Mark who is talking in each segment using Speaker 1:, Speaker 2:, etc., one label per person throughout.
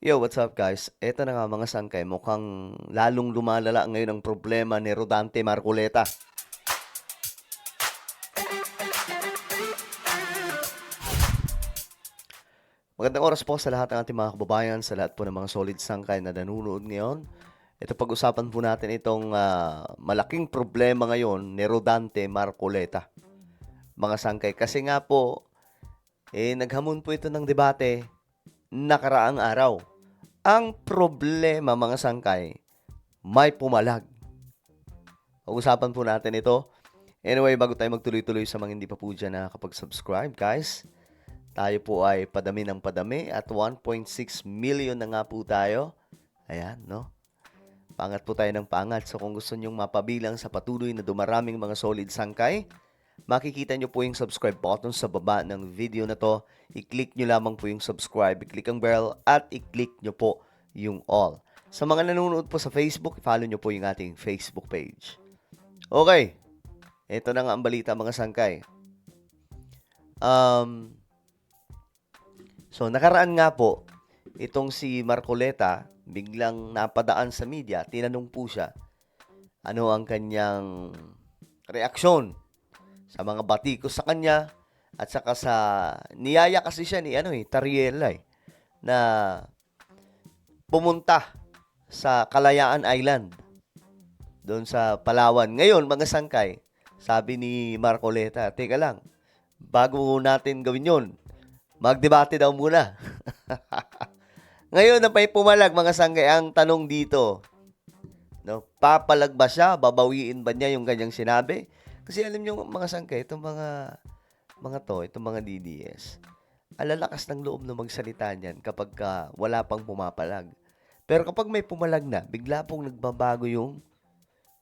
Speaker 1: Yo, what's up guys? Eto na nga mga sangkay, mukhang lalong lumalala ngayon ang problema ni Rodante Marcoleta. Magandang oras po sa lahat ng ating mga kababayan, sa lahat po ng mga solid sangkay na nanonood ngayon. Ito pag-usapan po natin itong malaking problema ngayon ni Rodante Marcoleta. Mga sangkay, kasi nga po, naghamon po ito ng debate nakaraang araw. Ang problema mga sangkay, may pumalag. Pag-usapan po natin ito. Anyway, bago tayo magtuloy-tuloy sa mga hindi pa po dyan nakakapag-subscribe, guys, tayo po ay padami ng padami at 1.6 million na nga po tayo. Ayan, no? Pangat po tayo ng pangat. So kung gusto nyong mapabilang sa patuloy na dumaraming mga solid sangkay, makikita nyo po yung subscribe button sa baba ng video na to. I-click nyo lamang po yung subscribe, i-click ang bell, at i-click nyo po yung all. Sa mga nanonood po sa Facebook, follow nyo po yung ating Facebook page. Okay, ito na nga ang balita mga sangkay. So nakaraan nga po, itong si Marcoleta, biglang napadaan sa media, tinanong po siya, ano ang kanyang reaksyon sa mga batikos sa kanya, at saka sa, niyaya kasi siya ni Tariela na pumunta sa Kalayaan Island, doon sa Palawan. Ngayon, mga sangkay, sabi ni Marcoleta, teka lang, bago natin gawin yun, magdebate daw muna. Ngayon na pa'y pumalag, mga sangkay, ang tanong dito, no, papalag ba siya? Babawiin ba niya yung kanyang sinabi? Kasi alam niyo mga sangkay, itong mga DDS, alalakas ng loob na magsalita niyan kapag wala pang pumapalag. Pero kapag may pumalag na, bigla pong nagbabago yung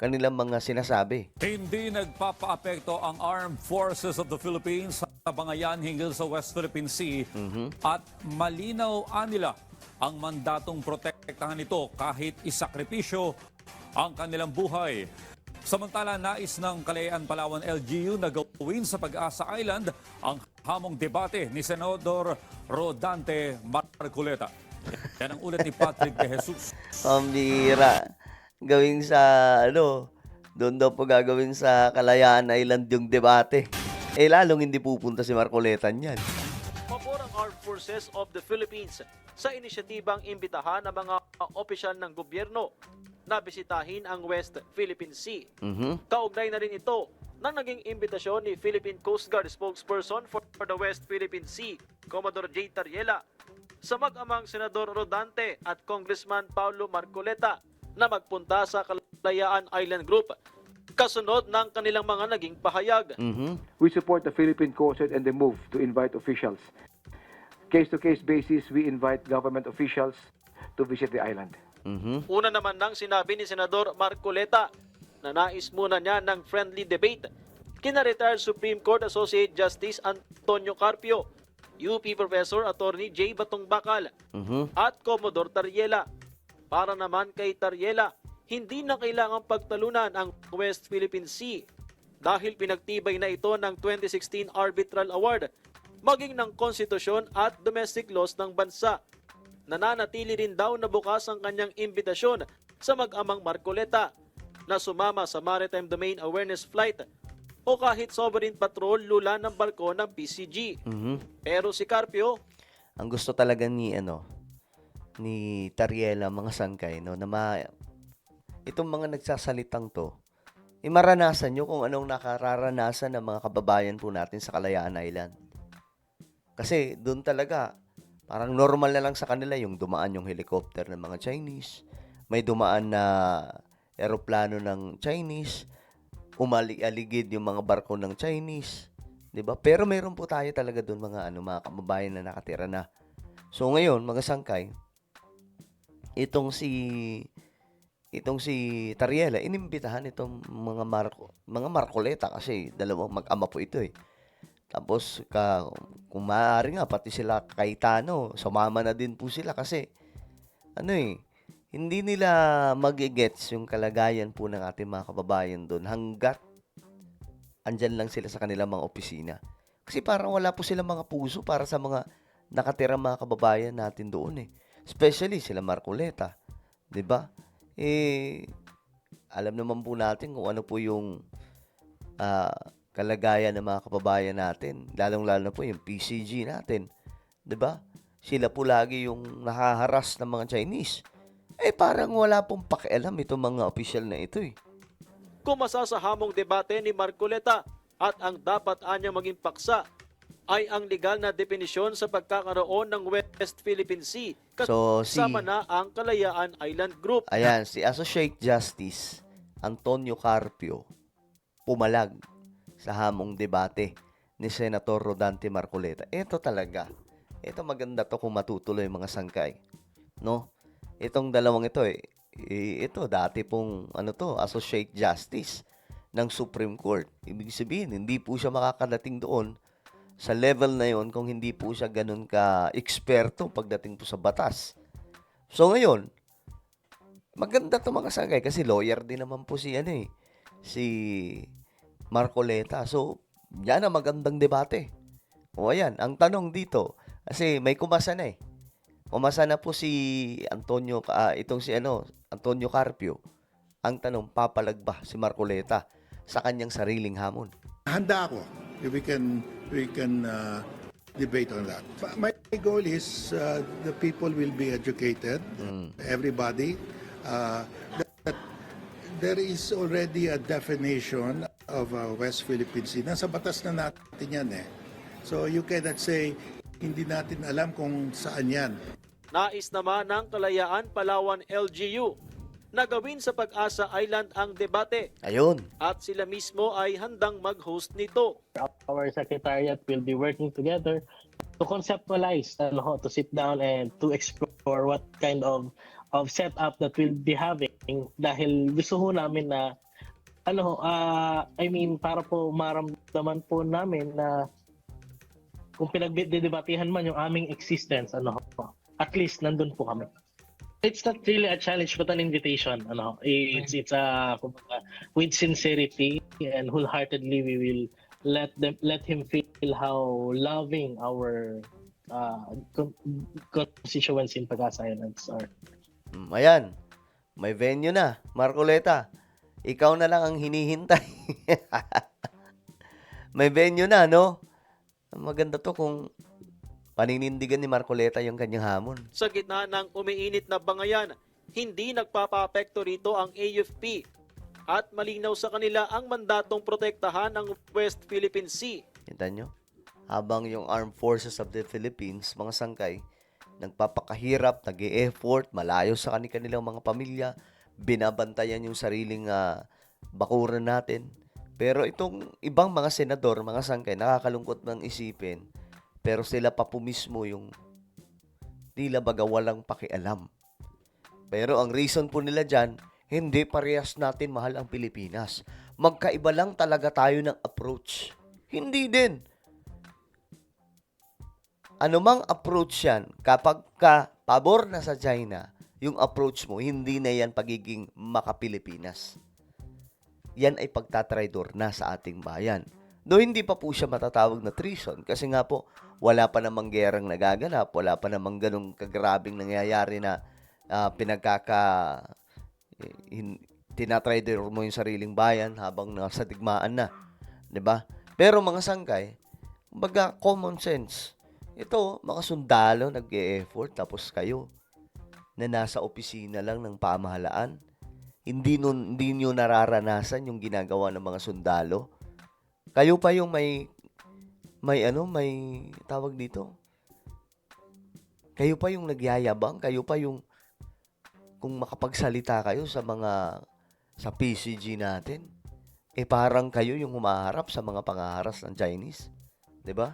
Speaker 1: kanilang mga sinasabi.
Speaker 2: Hindi nagpapaapekto ang Armed Forces of the Philippines sa bangayan hinggil sa West Philippine Sea at malinaw nila ang mandatong protektahan ito kahit isakripisyo ang kanilang buhay. Samantala, nais ng Kalayaan Palawan LGU na gawin sa Pag-asa Island ang hamong debate ni Senador Rodante Marcoleta. Yan ang ulat ni Patrick De Jesus.
Speaker 1: Pambira. Gawin sa, doon daw po gagawin sa Kalayaan Island yung debate. Lalong hindi pupunta si Marcoleta niyan.
Speaker 3: Pabor ang Armed Forces of the Philippines sa inisyatibang imbitahan ng mga opisyal ng gobyerno na bisitahin ang West Philippine Sea. Kaugnay na rin ito nang naging imbitasyon ni Philippine Coast Guard spokesperson for the West Philippine Sea, Commodore J. Tariela, sa mag-amang Senador Rodante at Congressman Paulo Marcoleta na magpunta sa Kalayaan Island Group kasunod ng kanilang mga naging pahayag.
Speaker 4: We support the Philippine Coast Guard and the move to invite officials. Case-to-case basis, we invite government officials to visit the island.
Speaker 3: Una naman nang sinabi ni Senador Marcoleta na nais muna niya ng friendly debate kina retired Supreme Court Associate Justice Antonio Carpio, UP Professor Attorney J. Batong Bakal, at Commodore Tariela. Para naman kay Tariela, hindi na kailangang pagtalunan ang West Philippine Sea dahil pinagtibay na ito ng 2016 Arbitral Award, maging ng konstitusyon at domestic laws ng bansa. Nananatili rin daw na bukas ang kanyang imbitasyon sa mag-amang Marcoleta na sumama sa Maritime Domain Awareness Flight o kahit sovereign patrol lula ng barko ng PCG. Pero si Carpio,
Speaker 1: Ang gusto talaga ni Tariela, mga sangkay, no, na itong mga nagsasalitang to, maranasan nyo kung anong nakararanasan ng mga kababayan po natin sa Kalayaan Island. Kasi doon talaga, parang normal na lang sa kanila yung dumaan yung helicopter ng mga Chinese, may dumaan na eroplano ng Chinese, umalig-aligid yung mga barko ng Chinese, 'di ba? Pero meron po tayo talaga doon mga kababayan na nakatira na. So ngayon, mga sangkay, itong si Tariela, inimbitahan itong mga Marcoleta kasi dalawang mag-ama po ito eh. Tapos kung maaari nga pati sila Cayetano, sumama na din po sila kasi hindi nila magigets yung kalagayan po ng ating mga kababayan doon hanggat andyan lang sila sa kanilang mga opisina. Kasi parang wala po silang mga puso para sa mga nakatirang mga kababayan natin doon eh. Especially sila Marcoleta, 'di ba? Alam naman po natin kung ano po yung kalagayan ng mga kababayan natin, lalong-lalo na po yung PCG natin, 'di ba? Sila po lagi yung nahaharas ng mga Chinese. Parang wala pong pakialam itong mga opisyal na ito eh.
Speaker 3: Kumasa sa hamong debate ni Marcoleta at ang dapat anya maging paksa ay ang legal na definisyon sa pagkakaroon ng West Philippine Sea
Speaker 1: So,
Speaker 3: kasama na ang Kalayaan Island Group.
Speaker 1: Ayan, si Associate Justice Antonio Carpio pumalag sa hamong debate ni Senator Rodante Marcoleta. Ito talaga. Ito maganda to kung matutuloy mga sangkay. No? Itong dalawang ito ito dati pong Associate Justice ng Supreme Court. Ibig sabihin, hindi po siya makakadating doon sa level na yon kung hindi po siya ganun ka-eksperto pagdating po sa batas. So ngayon, maganda to mga sangkay kasi lawyer din naman po si Marcoleta. So, yan ang magandang debate. O ayan, ang tanong dito, kasi may kumasa na Umasa na po si Antonio, Antonio Carpio. Ang tanong, papalag ba si Marcoleta sa kanyang sariling hamon?
Speaker 5: Handa ako. We can debate on that. My goal is the people will be educated, everybody. That there is already a definition of West Philippine Sea. Nasa batas na natin yan So you cannot say, hindi natin alam kung saan yan.
Speaker 3: Nais naman ng Kalayaan Palawan LGU na gawin sa Pag-asa Island ang debate
Speaker 1: Ayun.
Speaker 3: at sila mismo ay handang mag-host nito.
Speaker 6: Our secretariat will be working together to conceptualize, to sit down and to explore what kind of setup that we'll be having dahil gusto ho namin na para po maramdaman po namin na kung pinagdedebatehan man yung aming existence, at least nandun po kami. It's not really a challenge but an invitation. It's with sincerity and wholeheartedly we will let him feel how loving our constituents in Pag-asa Islands are.
Speaker 1: Ayan, may venue na, Marcoleta. Ikaw na lang ang hinihintay. May venue na, no? Maganda to kung paninindigan ni Marcoleta yung kanyang hamon.
Speaker 3: Sa gitna ng umiinit na bangayan, hindi nagpapa-apekto rito ang AFP at malinaw sa kanila ang mandatong protektahan ng West Philippine Sea.
Speaker 1: Kita nyo? Habang yung Armed Forces of the Philippines, mga sangkay, nagpapakahirap, nag-e-effort, malayo sa kanilang mga pamilya, binabantayan yung sariling bakuran natin. Pero itong ibang mga senador, mga sangkay, nakakalungkot ng isipin, pero sila pa po mismo yung tila baga walang pakialam. Pero ang reason po nila dyan, hindi parehas natin mahal ang Pilipinas. Magkaiba lang talaga tayo ng approach. Hindi din. Anumang approach yan, kapag pabor na sa China, yung approach mo, hindi na yan pagiging maka-Pilipinas. Yan ay pagtatraidor na sa ating bayan. No, hindi pa po siya matatawag na treason kasi nga po, wala pa namang gerang nagaganap, wala pa namang ganong kagrabing nangyayari na tinatraidor mo yung sariling bayan habang nasa digmaan na. 'Di ba? Pero mga sangkay, baga common sense. Ito, mga sundalo nag-e-effort tapos kayo na nasa opisina lang ng pamahalaan. Hindi niyo nararanasan yung ginagawa ng mga sundalo. Kayo pa yung may tawag dito. Kayo pa yung nagyayabang, kayo pa yung kung makapagsalita kayo sa PCG natin, parang kayo yung humaharap sa mga pangaharas ng Chinese. 'Di ba?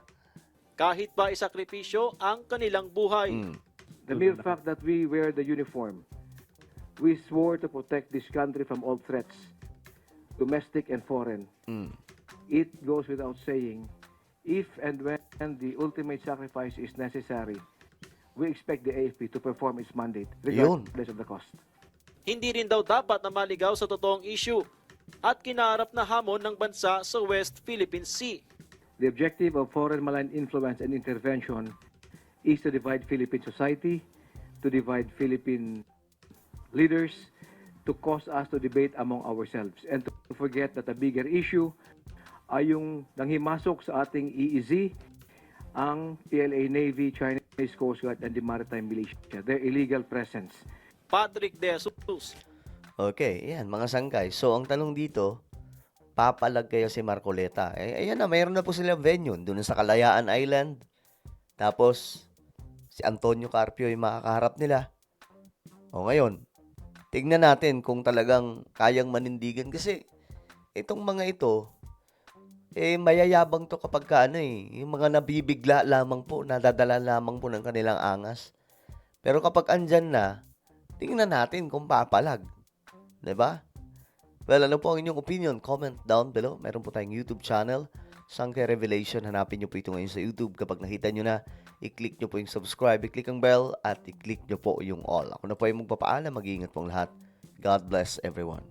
Speaker 3: Kahit ba isakripisyo ang kanilang buhay.
Speaker 4: The mere fact that we wear the uniform, we swore to protect this country from all threats, domestic and foreign. It goes without saying, if and when the ultimate sacrifice is necessary, we expect the AFP to perform its mandate, regardless of the cost.
Speaker 3: Hindi rin daw dapat na maligaw sa totoong issue at kinaharap na hamon ng bansa sa West Philippine Sea.
Speaker 4: The objective of foreign malign influence and intervention is to divide Philippine society, to divide Philippine leaders, to cause us to debate among ourselves, and to forget that the bigger issue ay yung nanghimasok sa ating EEZ, ang PLA Navy, Chinese Coast Guard, and the Maritime Militia, their illegal presence.
Speaker 3: Patrick De Jesus.
Speaker 1: Okay, yan, mga sangkay. So, ang tanong dito, papalag kayo si Marcoleta. Ayan na, mayroon na po silang venue doon sa Kalayaan Island. Tapos, si Antonio Carpio yung makakaharap nila. O ngayon, tignan natin kung talagang kayang manindigan. Kasi, itong mga ito, mayayabang to kapag yung mga nabibigla lamang po, nadadala lamang po ng kanilang angas. Pero kapag andyan na, tingnan natin kung papalag. 'Di ba? Well, ano po ang inyong opinion? Comment down below. Meron po tayong YouTube channel, Sangkay Revelation. Hanapin nyo po ito ngayon sa YouTube. Kapag nakita nyo na, i-click nyo po yung subscribe, i-click ang bell, at i-click nyo po yung all. Ako na po ay magpapaalam. Mag-iingat pong lahat. God bless everyone.